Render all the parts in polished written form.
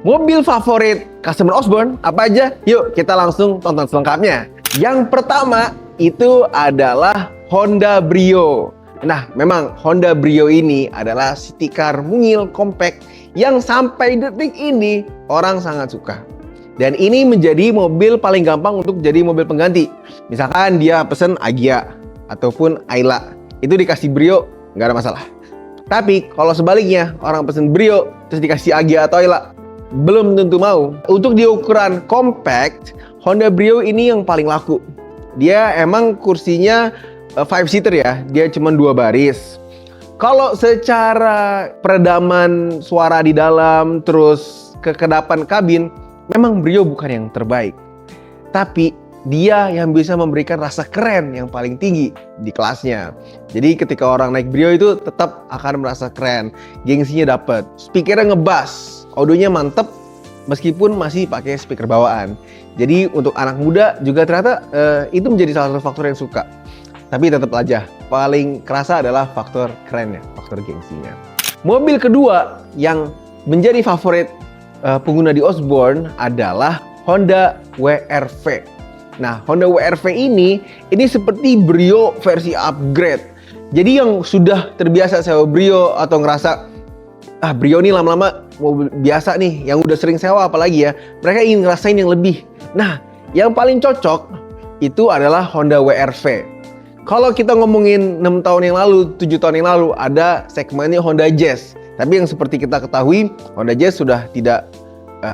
Mobil favorit customer Osborne apa aja? Yuk kita langsung tonton selengkapnya. Yang pertama itu adalah Honda Brio. Nah, memang Honda Brio ini adalah city car mungil compact yang sampai detik ini orang sangat suka. Dan ini menjadi mobil paling gampang untuk jadi mobil pengganti. Misalkan dia pesen Agya ataupun Ayla, itu dikasih Brio nggak ada masalah. Tapi kalau sebaliknya orang pesen Brio terus dikasih Agya atau Ayla, belum tentu mau. Untuk di ukuran compact, Honda Brio ini yang paling laku. Dia emang kursinya 5-seater ya, dia cuma 2 baris. Kalau secara peredaman suara di dalam, terus kekedapan kabin, memang Brio bukan yang terbaik. Tapi dia yang bisa memberikan rasa keren yang paling tinggi di kelasnya. Jadi ketika orang naik Brio itu tetap akan merasa keren, gengsinya dapet, speakernya ngebass, audionya mantep meskipun masih pakai speaker bawaan. Jadi untuk anak muda juga ternyata itu menjadi salah satu faktor yang suka. Tapi tetap aja paling kerasa adalah faktor kerennya, faktor gengsinya. Mobil kedua yang menjadi favorit pengguna di Osborne adalah Honda WRV. Nah, Honda WRV ini seperti Brio versi upgrade. Jadi yang sudah terbiasa sewa Brio atau ngerasa Brio nih lama-lama mobil biasa nih, yang udah sering sewa apalagi ya, mereka ingin ngerasain yang lebih. Nah, yang paling cocok itu adalah Honda WRV. Kalau kita ngomongin 6 tahun yang lalu, 7 tahun yang lalu, ada segmennya Honda Jazz. Tapi yang seperti kita ketahui, Honda Jazz sudah tidak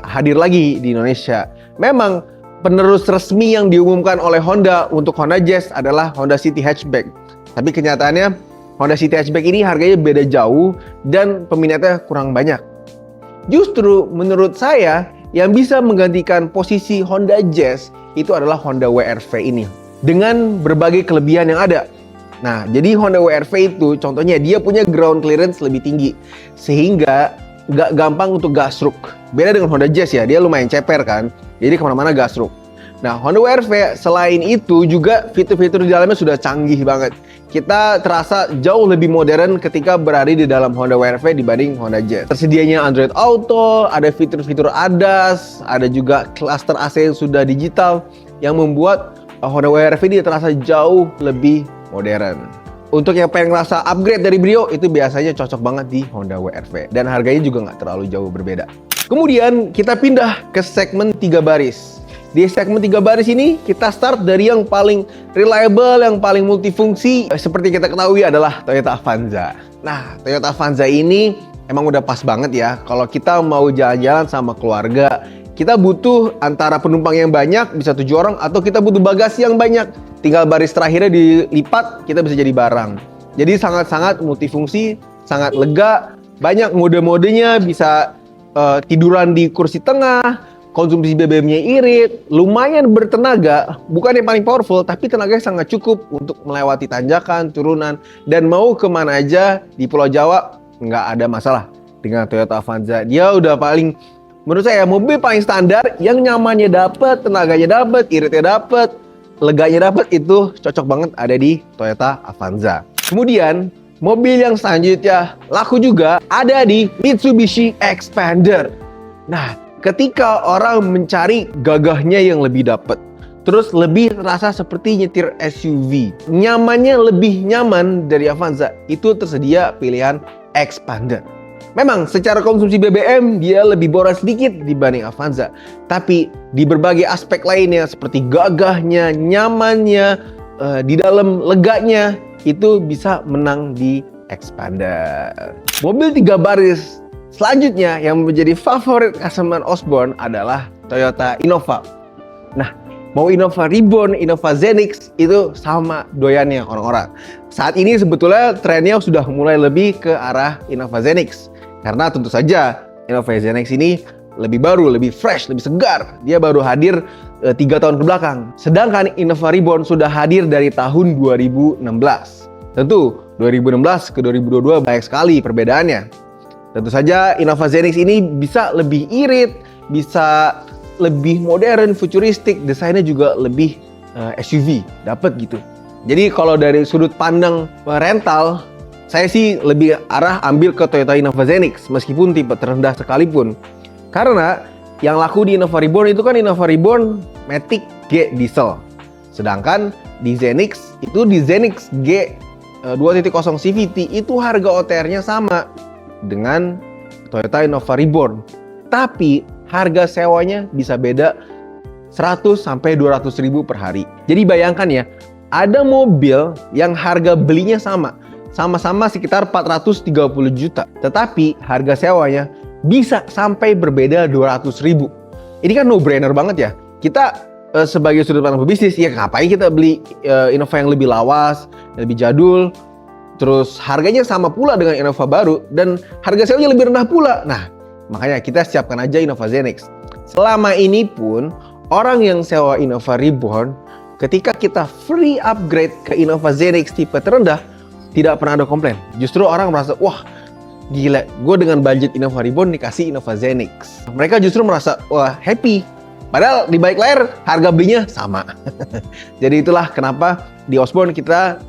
hadir lagi di Indonesia. Memang penerus resmi yang diumumkan oleh Honda untuk Honda Jazz adalah Honda City Hatchback. Tapi kenyataannya Honda City Hatchback ini harganya beda jauh dan peminatnya kurang banyak. Justru menurut saya yang bisa menggantikan posisi Honda Jazz itu adalah Honda WRV ini dengan berbagai kelebihan yang ada. Nah, jadi Honda WRV itu contohnya dia punya ground clearance lebih tinggi sehingga nggak gampang untuk gasruk. Beda dengan Honda Jazz ya, dia lumayan ceper kan, jadi kemana-mana gasruk. Nah, Honda WRV selain itu juga fitur-fitur di dalamnya sudah canggih banget. Kita terasa jauh lebih modern ketika berada di dalam Honda WRV dibanding Honda Jazz. Tersedianya Android Auto, ada fitur-fitur ADAS, ada juga cluster AC yang sudah digital yang membuat Honda WRV ini terasa jauh lebih modern. Untuk yang pengen ngerasa upgrade dari Brio, itu biasanya cocok banget di Honda WRV. Dan harganya juga nggak terlalu jauh berbeda. Kemudian kita pindah ke segmen 3 baris. Di segmen 3 baris ini kita start dari yang paling reliable, yang paling multifungsi. Seperti kita ketahui adalah Toyota Avanza. Nah, Toyota Avanza ini emang udah pas banget ya. Kalau kita mau jalan-jalan sama keluarga, kita butuh antara penumpang yang banyak, bisa 7 orang, atau kita butuh bagasi yang banyak. Tinggal baris terakhirnya dilipat, kita bisa jadi barang. Jadi sangat-sangat multifungsi, sangat lega, banyak mode-modenya, bisa tiduran di kursi tengah, konsumsi BBM-nya irit, lumayan bertenaga, bukan yang paling powerful, tapi tenaganya sangat cukup untuk melewati tanjakan, turunan, dan mau kemana aja di Pulau Jawa, nggak ada masalah dengan Toyota Avanza. Dia udah paling, menurut saya, mobil paling standar, yang nyamannya dapet, tenaganya dapet, iritnya dapet, leganya dapet, itu cocok banget ada di Toyota Avanza. Kemudian, mobil yang selanjutnya laku juga ada di Mitsubishi Xpander. Nah, ketika orang mencari gagahnya yang lebih dapet, terus lebih terasa seperti nyetir SUV, nyamannya lebih nyaman dari Avanza, itu tersedia pilihan Xpander. Memang secara konsumsi BBM dia lebih boros sedikit dibanding Avanza, tapi di berbagai aspek lainnya seperti gagahnya, nyamannya, di dalam leganya, itu bisa menang di Xpander. Mobil 3 baris selanjutnya yang menjadi favorit customer Osborne adalah Toyota Innova. Nah, mau Innova Reborn, Innova Zenix itu sama doyannya orang-orang. Saat ini sebetulnya trennya sudah mulai lebih ke arah Innova Zenix. Karena tentu saja Innova Zenix ini lebih baru, lebih fresh, lebih segar. Dia baru hadir 3 tahun ke belakang. Sedangkan Innova Reborn sudah hadir dari tahun 2016. Tentu 2016 ke 2022 banyak sekali perbedaannya. Tentu saja Innova Zenix ini bisa lebih irit, bisa lebih modern, futuristik, desainnya juga lebih SUV, dapat gitu. Jadi kalau dari sudut pandang rental, saya sih lebih arah ambil ke Toyota Innova Zenix meskipun tipe terendah sekalipun. Karena yang laku di Innova Reborn itu kan Innova Reborn Matic G diesel. Sedangkan di Zenix G 2.0 CVT itu harga OTR-nya sama dengan Toyota Innova Reborn. Tapi harga sewanya bisa beda 100 sampai 200 ribu per hari. Jadi bayangkan ya, ada mobil yang harga belinya sama-sama sekitar 430 juta. Tetapi harga sewanya bisa sampai berbeda 200 ribu. Ini kan no-brainer banget ya. Kita sebagai sudut pandang pebisnis, ya ngapain kita beli Innova yang lebih lawas, yang lebih jadul, terus harganya sama pula dengan Innova baru, dan harga sewanya lebih rendah pula. Nah, makanya kita siapkan aja Innova Zenix. Selama ini pun, orang yang sewa Innova Reborn, ketika kita free upgrade ke Innova Zenix tipe terendah, tidak pernah ada komplain. Justru orang merasa, wah gila, gue dengan budget Innova Reborn dikasih Innova Zenix. Mereka justru merasa, wah happy. Padahal di balik layar harga belinya sama. Jadi itulah kenapa di Osborn kita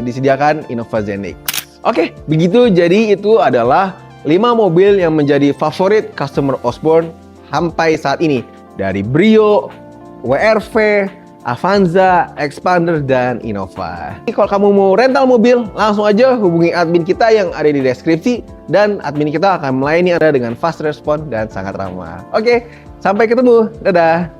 disediakan Innova Zenix. Oke, begitu. Jadi itu adalah 5 mobil yang menjadi favorit customer Osborn sampai saat ini. Dari Brio, WRV, Avanza, Expander, dan Innova. Kalau kamu mau rental mobil, langsung aja hubungi admin kita yang ada di deskripsi. Dan admin kita akan melayani Anda dengan fast response dan sangat ramah. Oke, sampai ketemu. Dadah.